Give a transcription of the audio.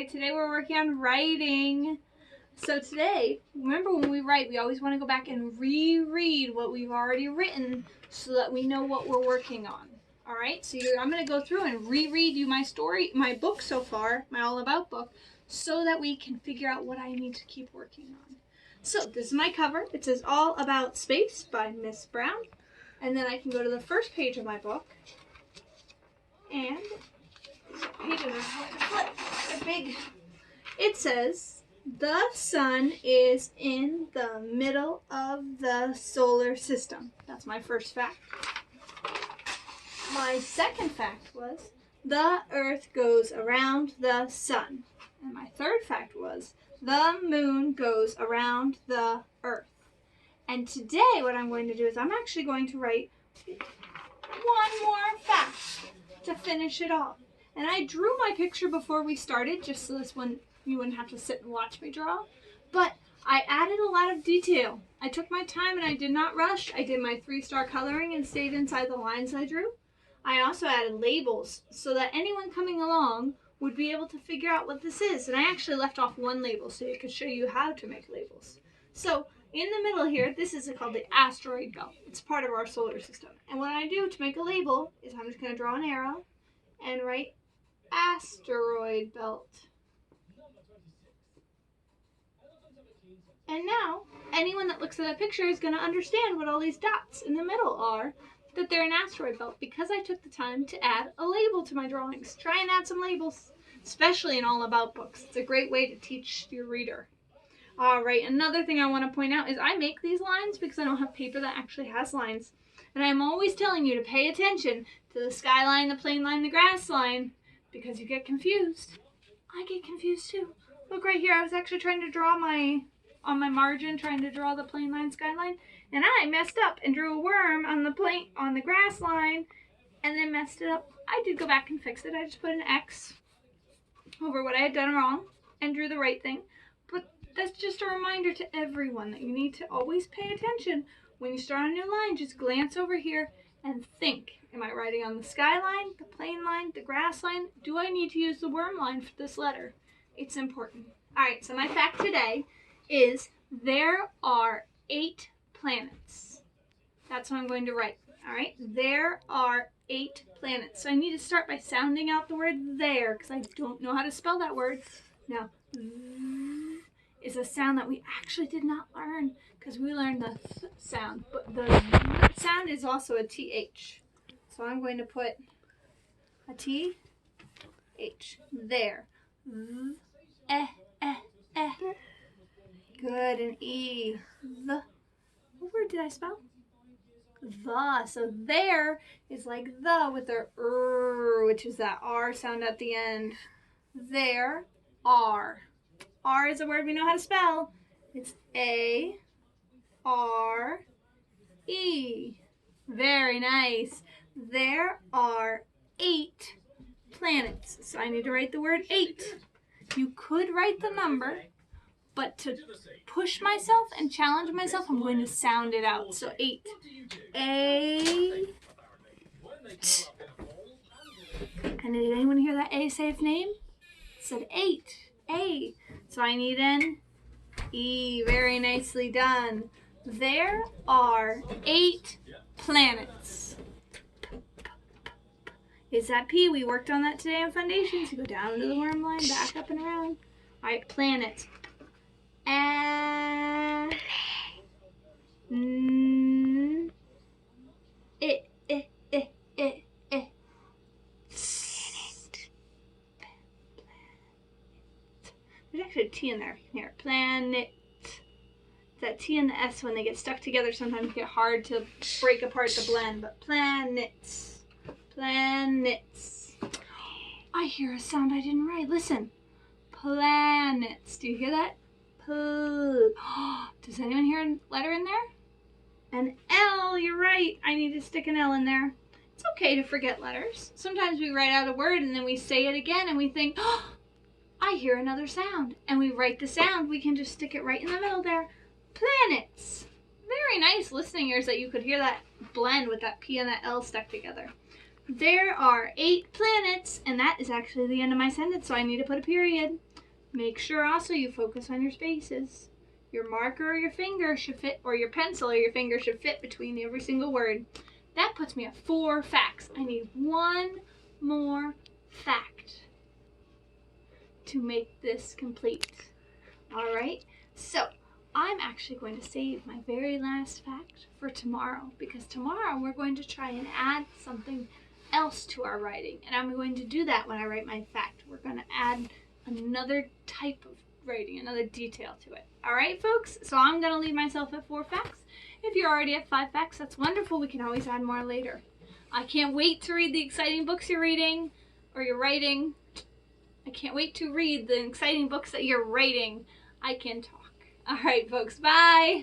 right, today we're working on writing. So today, remember when we write, we always want to go back and reread what we've already written so that we know what we're working on. All right, so I'm going to go through and reread you my book so far, my All About book, so that we can figure out what I need to keep working on. So this is my cover. It says All About Space by Miss Brown. And then I can go to the first page of my book. And these pages are hard to flip. They're big. It says, the sun is in the middle of the solar system. That's my first fact. My second fact was, the earth goes around the sun. And my third fact was, the moon goes around the earth. And today what I'm going to do is I'm actually going to write one more fact to finish it off. And I drew my picture before we started, just so this one you wouldn't have to sit and watch me draw. But I added a lot of detail. I took my time and I did not rush. I did my 3-star coloring and stayed inside the lines I drew. I also added labels so that anyone coming along would be able to figure out what this is. And I actually left off one label so it could show you how to make labels. So in the middle here, this is called the asteroid belt. It's part of our solar system. And what I do to make a label is I'm just going to draw an arrow and write asteroid belt. And now, anyone that looks at that picture is going to understand what all these dots in the middle are, that they're an asteroid belt, because I took the time to add a label to my drawings. Try and add some labels, especially in All About books. It's a great way to teach your reader. All right, another thing I want to point out is I make these lines because I don't have paper that actually has lines. And I'm always telling you to pay attention to the sky line, the plane line, the grass line, because you get confused. I get confused too. Look right here, I was actually trying to draw on my margin, trying to draw the plane line, sky line, and I messed up and drew a worm on the grass line, and then messed it up. I did go back and fix it. I just put an X over what I had done wrong and drew the right thing. But that's just a reminder to everyone that you need to always pay attention. When you start a new line, just glance over here and think, am I writing on the sky line, the plane line, the grass line? Do I need to use the worm line for this letter? It's important. All right, so my fact today is there are 8 planets. That's what I'm going to write. All right, there are 8 planets. So I need to start by sounding out the word there, because I don't know how to spell that word. Now, is a sound that we actually did not learn, because we learned the th sound, but the sound is also a TH. So I'm going to put a TH there. Good, an E. The. What word did I spell? The. So there is like the with the which is that R sound at the end. There are. R is a word we know how to spell. It's A-R-E. Very nice. There are 8 planets. So I need to write the word 8. You could write the number, but to push myself and challenge myself, I'm going to sound it out. So 8. A. And did anyone hear that A say its name? It said 8. A. So I need an E. Very nicely done. There are 8 planets. Is that P? We worked on that today on foundations. You go down to the worm line, back up and around. All right, planets. There's actually a T in there. Here, planet. That T and the S, when they get stuck together, sometimes get hard to break apart the blend. But planets. Planets. I hear a sound I didn't write. Listen. Planets. Do you hear that? Does anyone hear a letter in there? An L. You're right. I need to stick an L in there. It's okay to forget letters. Sometimes we write out a word and then we say it again and we think, oh, I hear another sound. And we write the sound. We can just stick it right in the middle there. Planets. Very nice listening ears that you could hear that blend with that P and that L stuck together. There are 8 planets, and that is actually the end of my sentence, so I need to put a period. Make sure also you focus on your spaces. Your marker or your finger should fit, or your pencil or your finger should fit between every single word. That puts me at 4 facts. I need one more fact to make this complete. All right, so I'm actually going to save my very last fact for tomorrow, because tomorrow we're going to try and add something else to our writing, and I'm going to do that when I write my fact. We're going to add another type of writing, another detail to it. All right, folks, so I'm going to leave myself at 4 facts. If you're already at 5 facts, that's wonderful. We can always add more later. I can't wait to read the exciting books you're reading or you're writing. I can't wait to read the exciting books that you're writing. I can talk. All right, folks, bye.